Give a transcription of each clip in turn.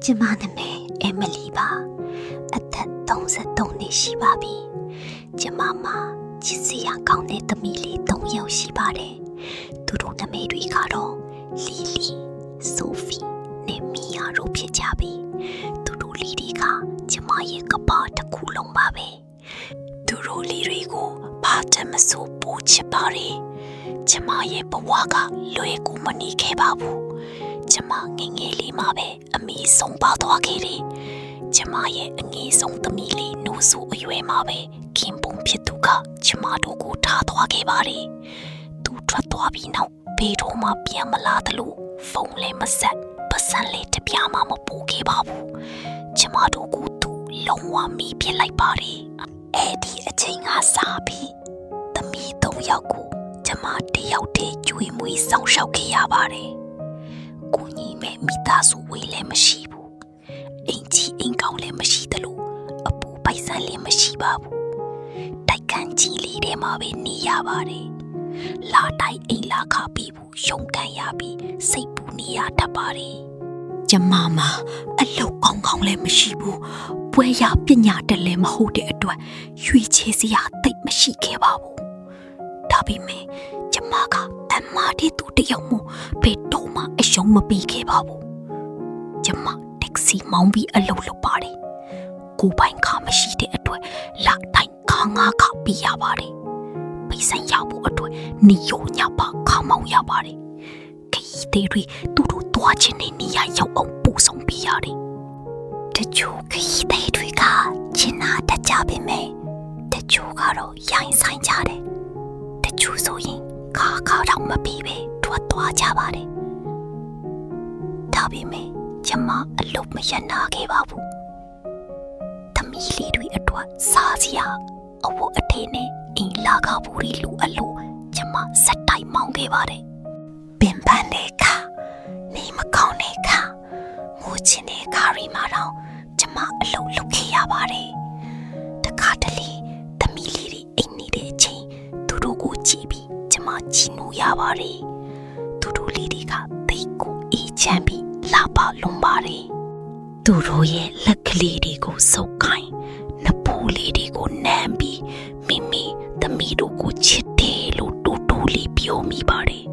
ကျမနာမည်အမလီပါအသက်33နှစ်ရှိပါပြီကျမမှာချစ်စရာကောင်းတဲ့သမီးလေး3ယောက်ရှိပါတယ်သူတို့နာမည်တွေကတော့လီလီဆိုဖီနဲ့မီယာတို့ဖြစ်ကြပြီသူတို့လေးတွေကကျမရဲ့ကပါတစ်ခုလုံးပါပဲသူတို့လေးတွေကိုဘာတမဆိုပို့ချစ်ပါတယ်ကျမရဲ့ဘဝကလွယ်ကူမနေခဲ့ပါဘူးကျမငယ်ငယ်လေးမှာပဲအမေဆုံးပါသွားခဲ့တယ်ကျမရဲ့အငယ်ဆုံးသမီးလေးနိုးဆိုအရွယ်မှာပဲခင်ပွန်းဖြစ်သူကကျမတို့ကိုထားသွားခဲ့ပါတယ်သူထွက်သွားပြီးနောက်ဘေးတော့မှပြန်မလာသလိုဖုန်းလည်းမဆက်ပတ်စံလေးတပြားမှမပို့ခဲ့ပါဘူးကျမတို့ကိုသူလုံးဝမီးပြစ်လိုက်ပါတယ်အဲ့ဒီအချိန်ကစားပြီးသမီး3ယောက်ကိုကျမတယောက်တည်းကျွေးမွေးဆောင်ရှောက်ခဲ့ရပါတယ်ကိုကြီးမဲ့မိသားစုဝေးလည်းမရှိဘူးအိမ်ကြီးအိမ်ကောင်းလည်းမရှိသလိုအပူပိုက်ဆံလည်းမရှိပါဘူးတိုက်ခန်းကြီးလေးထဲမှာပဲနေရပါတယ်လာတိုင်းအိမ်လာခပြီးဘူးရုံကန်ရပြီးစိတ်ပူနေရတတ်ပါတယ်ကျမမှာအလုပ်ကောင်းကောင်းလည်းမရှိဘူးပွဲရပညာတတ်လည်းမဟုတ်တဲ့အတွက်ရွေချေစရာတိတ်မရှိခဲ့ပါဘူးဒါပေမဲ့ကျမကအမတဲ့သူတယောက်မို့ဘယ်တော့မှအရှုံးမပေးခဲ့ပါဘူးကျမတက်စီမောင်းပြီးအလုပ်လုပ်ပါတယ်ကိုပိုင်ခါမရှိတဲ့အတွက်လာတိုင်းခါငါခပေးရပါတယ်ပိတ်ဆိုင်ရဖို့အတွက်နေရောညပါခါမောင်းရပါတယ်ခရီးသည်တွေသူတို့တွားခြင်းနဲ့နေရရောက်အောင်ပို့ဆောင်ပေးရတယ်တချို့ခရီးသည်တွေကကျင်နာတတ်ကြပေမဲ့တချို့ကတော့ရိုင်းဆိုင်ကြတယ်တချို့ဆိုရင်ခါတော့မပြီးပဲထွက်သွားကြပါတယ်ဒါပေမဲ့ကျမအလုပ်မရနာခဲ့ပါဘူးသမီးလေးတွေအတွက်စားစရာအဝတ်အထည်နဲ့အင်လာကဘူးရီလူအလို့ကျမစက်တိုင်မောင်းခဲ့ပါတယ်ပင်ပန်းတဲ့ခါနေမကောင်းတဲ့ခါငိုချင်တဲ့ခါရီမှာတော့ကျမအလုပ်လုပ်ခဲ့ရပါတယ်တခါတလေသမီးလေးတွေအိမ်နေတဲ့အချိန်သူတို့ကိုကြည့်ပြီးကျမကြည့်လို့ရပါတယ်သူတို့လေးတွေကသိကိုအေးချမ်းပြီးလာပါလုံးပါတယ်သူတို့ရဲ့လက်ကလေးတွေကိုစုပ်ကိုင်းနဖူးလေးတွေကိုနမ်းပြီးမိမိသမီးတို့ကိုချစ်တယ်လို့တူတူလေးပြောမိပါတယ်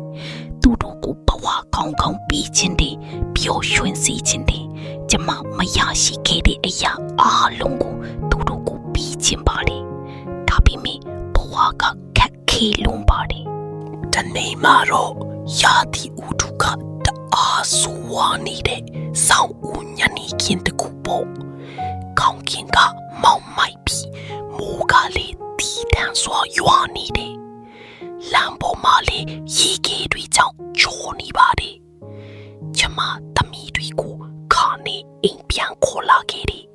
သူတို့ကိုဘဝကောင်းကောင်းပြီးခြင်းတည်းပျော်ရွှင်စေခြင်းတည်းကျမမရရှိခဲ့တဲ့အရာအားလုံးကိုသူတို့ကိုပြီးခြင်းပါတယ်ဒါပေမဲ့ဘဝကခက်ခဲလုံးပါတယ်တနေ့မှာတော့ရာသီဥတုကတအားဆိုးဝါးနေတဲ့စောင်းဦးညနေခင်းတစ်ခုပေါ့ကောင်းကင်ကမောင်မိုက်ပြီးမိုးကလေးတီးတန်းစွာရွာနေတယ်လမ်းပေါ်မှာလေးရေခဲတွေကြောင့်ချောနေပါတယ်ကျမသမီးတွေကိုခါနေအိမ်ပြန်ခေါ်လာခဲ့တယ်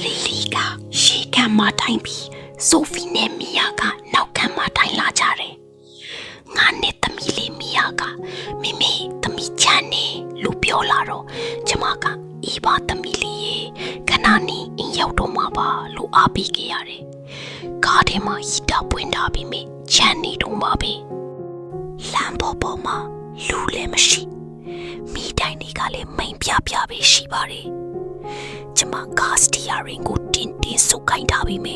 လီလီကရှေ့ကမှထိုင်ပြီးဆိုဖီနဲ့မီယာကနောက်ကမှထိုင်လာကြတယ်ငါနဲ့သမီးလေးမီယာကမိမိသမီးချမ်းနေလို့ပြောလာတော့ကျမကအေးပါသမီးလေးရေခဏနေအိမ်ရောက်တော့မှာပါလို့အားပေးခဲ့ရတယ်ကားထဲမှာဟီတာပွင့်ထားပြီးမိချမ်းနေတော့မှာပဲလမ်းပေါ်မှာလူလည်းမရှိမိတိုင်းတွေကလည်းမိန်ပြပဲရှိပါတယ်ကျမကားစတီယာရင်ကိုတင်းဆုပ်ခိုင်းထားပြီးမိ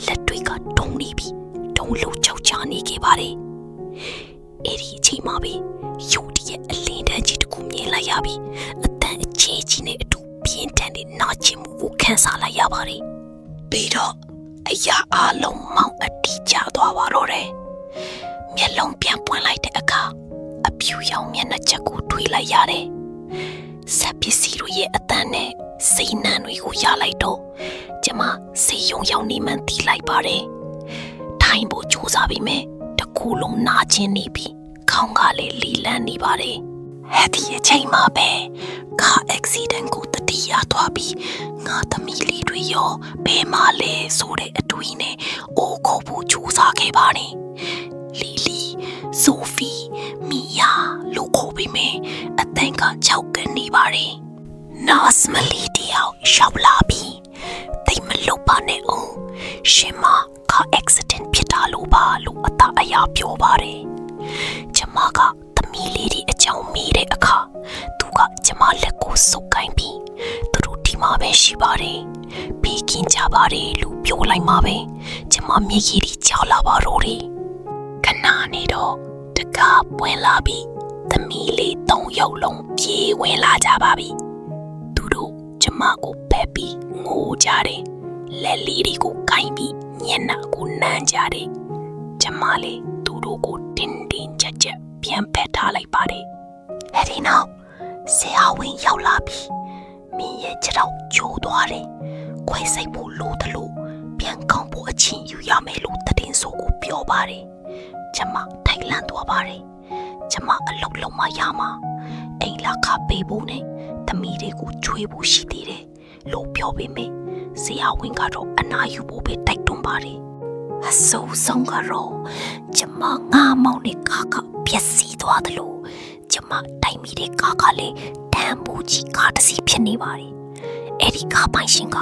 လက်တွေကတုံနေပြီးတုံလို့ကြောက်ချနေခဲ့ပါတယ်အဲ့ဒီအချိန်မှာပဲယူတီရဲ့အလင်းတန်းကြီးတစ်ခုမြင်လိုက်ရပြီးအတန်အကျဲကြီးနဲ့အတူပြင်းထန်တဲ့နာကျင်မှုကိုခံစားလိုက်ရပါတယ်ပြီးတော့အရာအလုံးမောင်းအတီးကျသွားပါတော့တယ်မျက်လုံးပြန်ပွင့်လိုက်တဲ့အခါအပြူရောင်မျက်နှာချက်ကိုတွေ့လိုက်ရတယ်ဆက်ပစ္စည်းတို့ရဲ့အတန်နဲ့စိတ်နှံတွေကိုရလိုက်တော့ကျမစိတ်ယုံရောက်နေမှန်းသိလိုက်ပါတယ်ထိုင်ဖို့ကြိုးစားပြီးမြဲတကူလုံးနာကျင်နေပြီးခေါင်းကလည်းလီလန့်နေပါတယ်အဲ့ဒီအချိန်မှာပဲကားအက်ဆီဒန့်ကိုတတိယသွားပြီးငါသမီးလေးတွေရောဘယ်မှလဲဆိုတဲ့အတွေးနဲ့အိုးခေါ်ဖို့ကြိုးစားခဲ့ပါတယ်လီလီဆိုဖီမီယာလို့ခေါ်ပြီးမြဲအသံက6ကန်နေပါတယ်နားစမလီတယောက်ရှောက်လာပြီးတိတ်မလုပ်ပါနဲ့အောင်ရှင်မကား accident ဖြစ်တာလို့ပါလို့အသာအရာပြောပါတယ်ကျမကသမီးလေးတွေအကြောင်းမေးတဲ့အခါသူကကျမလက်ကိုစုပ်ကိုင်းပြီး မှာပဲရှိပါတယ်ဘေးကင်းကြပါတယ်လို့ပြောလိုက်မှာပဲကျမမျက်ရည်တွေကျလာပါတော့တယ်ခဏနေတော့တကားပွင့်လာပြီးသမီးလေး3ယောက်လုံးပြေးဝင်လာကြပါပြီသူတို့ကျမကိုဖက်ပြီးငိုကြတယ်လက်လေးတွေကိုကိုင်းပြီးညနာကိုနမ်းကြတယ်ကျမလေးသူတို့ကိုတင်းတင်းကြပ်ကြပ်ပြန်ဖက်ထားလိုက်ပါတယ်အဲ့ဒီနောက်ဆရာဝန်ရောက်လာပြီးမင်းရဲ့ခြေထောက်ကျိုးသွားတယ်ခွဲစိတ်ဖို့လိုတယ်လို့ပြန်ကောင်းဖို့အချင်းယူရမယ်လို့တည်င်းဆိုကိုပြောပါတယ်ကျမထိုင်လန့်သွားပါတယ်ကျမအလုပ်လုံးမရမှာအိမ်လာခပေးဖို့နဲ့သမီးတွေကိုချွေးဖို့ရှိသေးတယ်လို့ပြောပေမဲ့ဆရာဝန်ကတော့အနာယူဖို့ပဲတိုက်တွန်းပါတယ်အဆိုးဆုံးကတော့ကျမငါမောင်နဲ့ကားကပျက်စီးသွားတယ်လို့ကျမတိုင်မိတဲ့ကားကလည်းတန်ဖိုးကြီးကားတစ်စီးဖြစ်နေပါတယ်အဲ့ဒီကားပိုင်ရှင်က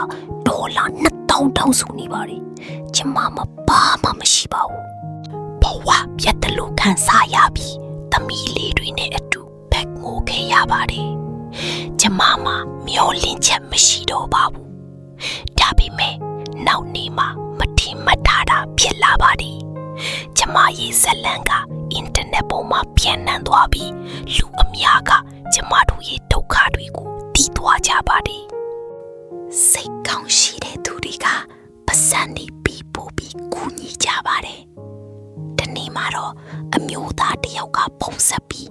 ဒေါ်လာ2000တောင်းစုနေပါတယ်ကျမမဘာမှမရှိပါဘူးဘဝပြတ်တယ်လို့ခံစားရပြီးသမီးလေးတွေနဲ့အတူဘက်ငိုခဲ့ရပါတယ်ကျမမှာမျောလင့်ချက်မရှိတော့ပါဘူးဒါပေမဲ့နောက်နေ့မှမထင်မှတ်ထားတာဖြစ်လာပါတယ်ကျမရဲ့ဇလံကအင်တာနက်ပေါ်မှာပြန့်နှံ့သွားပြီးလူအများကကျမတို့ရဲ့ဒုက္ခတွေကိုသိသွားကြပါတယ်စိတ်ကောင်းရှိတဲ့သူတွေကပတ်စံနေပြီးပို့ပြီးကူညီကြပါတယ်ဒီနေ့မှာတော့အမျိုးသားတစ်ယောက်ကဖုန်းဆက်ပြီး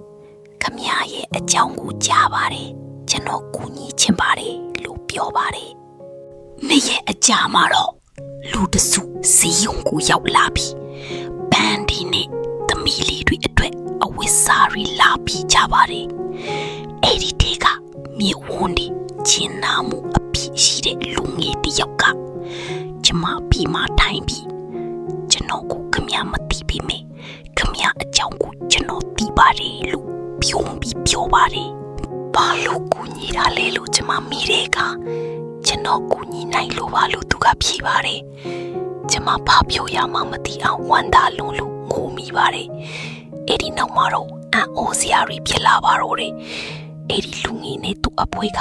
ခမရဲ့အကြောင်းကိုကြားပါတယ်ကျွန်တော်ကူညီချင်ပါတယ်လို့ပြောပါတယ်နေ့ရဲ့အကြာမှာတော့လူတစုစီယုံကိုရောက်လာပြီးဘန်ဒီနဲ့သမီးလေးတွေအတွက်အဝတ်စားတွေလာပြီးကြပါတယ်အဲ့ဒီတေကမြေဝန်းဒီကျင်းနာမှုအဖြစ်ရှိတဲ့လူငယ်တစ်ယောက်ကကျမပြီးမှထိုင်ပြီးကျွန်တော်ကိုခမမသိပေမဲ့ခမအကြောင်းကိုကျွန်တော်သိပါတယ်လို့ပြောပါတယ်ဘာလို့ကူညီတာလဲလို့ကျမမိတဲ့အခါကျွန်တော်ကူညီနိုင်လို့ပါလို့သူကဖြေပါတယ်ကျမဘာပြောရမှမသိအောင်ဝမ်းသာလုံးလို့ငိုမိပါတယ်အဲ့ဒီနောက်မှာတော့အံ့ဩစရာတွေဖြစ်လာပါတော့တယ်အဲ့ဒီလူငယ်နဲ့သူ့အဖွဲက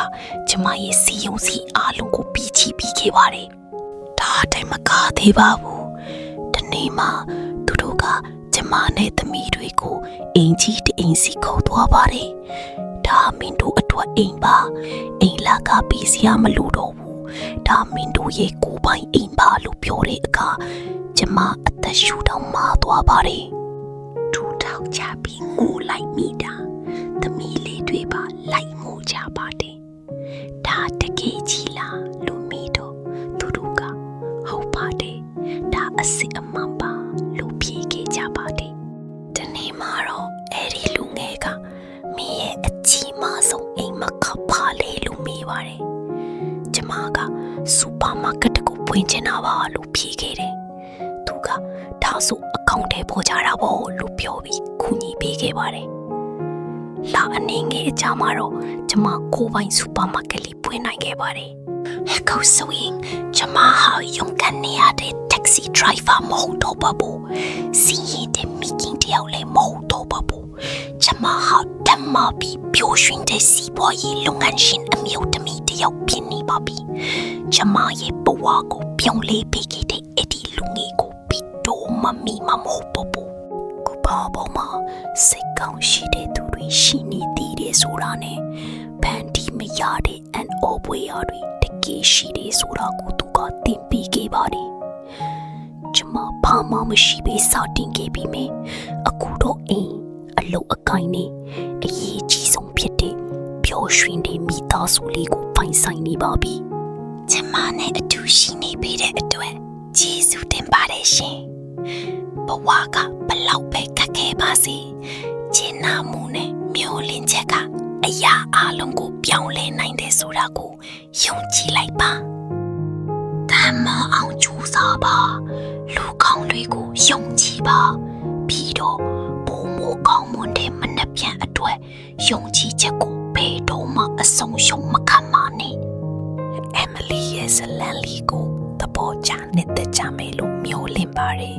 ကျမရဲ့စီယုံစီအားလုံးကိုပြီးချီပြီးခဲ့ပါတယ်ဒါတိုင်မကားသေးပါဘူးဒီနေ့မှသူတို့ကကျမနဲ့သမီးတွေကိုအိမ်ကြီးတအိမ်စီခေါ်သွားပါတယ်ဒါမင်းတို့အတွက်အိမ်ပါအိမ်လာကပြီးစရာမလိုတော့ဘူးဒါမင်းတို့ရဲ့ကိုယ်ပိုင်အိမ်ပါလို့ပြောတဲ့အခါကျမအသက်ရှူတော့မှာသွားပါတယ်ထူထောက်ချပြီးငိုလိုက်မိတာသမီးလေးတွေပါလိုက်ငိုကြပါတယ်ဒါတကယ်ကြီးလားလို့မိတော့သူတို့ကဟုတ်ပါတယ်ဒါအစစ်အမှန်ပါလို့ဖြေခဲ့ကြပါတယ်ဒီနေ့မှာတော့အဲ့ဒီလူငယ်ကမင်းရဲ့အကြီးမားဆုံးအိမ်မခပါလေလို့မေးပါတယ်ကျမကစူပါမားကတ်ကိုဖွင့်ချင်တာပါလို့ဖြေခဲ့တယ်သူကဒါဆိုအကောင့်ထဲပေါ်ကြတာပေါ့လို့ပြောပြီးကူညီပေးခဲ့ပါတယ်လာအနေငယ်အကြမှာတော့ကျမကိုပိုင်စူပါမားကတ်လေးဖွင့်နိုင်ခဲ့ပါတယ်အခုဆိုရင်ကျမဟာရုံကန်နေရတဲ့ taxi driver မဟုတ်တော့ပါဘူးစီးရင်တဲ့မိခင်တယောက်လည်းမဟုတ်တော့ပါဘူးကျမဟာတမပြီးပျော်ရွှင်တဲ့စီးပွားရေးလုပ်ငန်းရှင်အမျိုးသမီးတယောက်ဖြစ်နေပါပြီကျမရဲ့ဘဝကိုပြောင်းလဲပေးခဲ့တဲ့အဲ့ဒီလူငယ်ကိုပြီးတော့မမီမမဟုတ်ပါဘူးကိုပါပေါ်မှာစိတ်ကောင်းရှိတဲ့သူတွေရှိနေသေးတယ်ဆိုတာနဲ့ဖန်တီးမရတဲ့အန်အောပွေရတွေတကယ်ရှိတယ်ဆိုတာကိုသူကသင်ပေးခဲ့ပါတယ်ကျမဘာမှမရှိပဲစတင်ခဲ့ပြီးမြင်အခုတော့အင်းအလုတ်အကိုင်းနဲ့အရေးကြီးဆုံးဖြစ်တဲ့ပျော်ရွှင်တဲ့မိသားစုလေးကိုပိုင်ဆိုင်နေပါပြီကျမနဲ့အတူရှိနေပေးတဲ့အတွက်ကျေးဇူးတင်ပါတယ်ရှင်ဘဝကဘလောက်ပဲခက်ခဲပါစေကျဉ်းနာမှုနဲ့မျောလင့်ချက်ကအရာအလုံးကိုပြောင်းလဲနိုင်တယ်ဆိုတာကိုယုံကြည်လိုက်ပါတမ်းမအောင်ကြိုးစားပါလူကောင်းတွေကိုယုံကြည်ပါပြီးတော့ဘုံမိုးကောင်းမွန်တဲ့မနှက်ပြန်အတွက်ယုံကြည်ချက်ကိုဘယ်တော့မှအဆုံးရှုံးမခံပါနဲ့အမလီရဲ့ဇလန်လီကိုသဘောကျနေတဲ့ကြမယ်လို့မျှော်လင့်ပါတယ်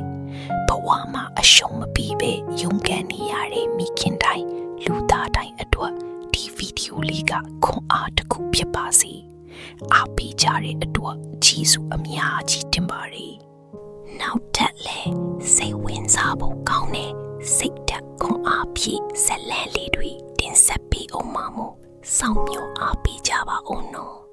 ဘဝမှာအရှုံးမပြီးပဲယုံကန်နေရတဲ့မိခင်တိုင်းလူသားတိုင်းအတွက်ဒီဗီဒီယိုလေးကခွန်အားတစ်ခုဖြစ်ပါစေ အားပေးကြတဲ့အတွက်ကြီးစုအများကြီးတင်ပါတယ်နောက်ထပ်လည်းစိတ်ဝင်စားဖို့ကောင်းတဲ့စိတ်ဓာတ်ခွန်အားဖြည့်ဇလန်လေးတွေတင်ဆက်ပေးအောင်ပါမို့စောင့်မျှော်အားပေးကြပါဦးနော်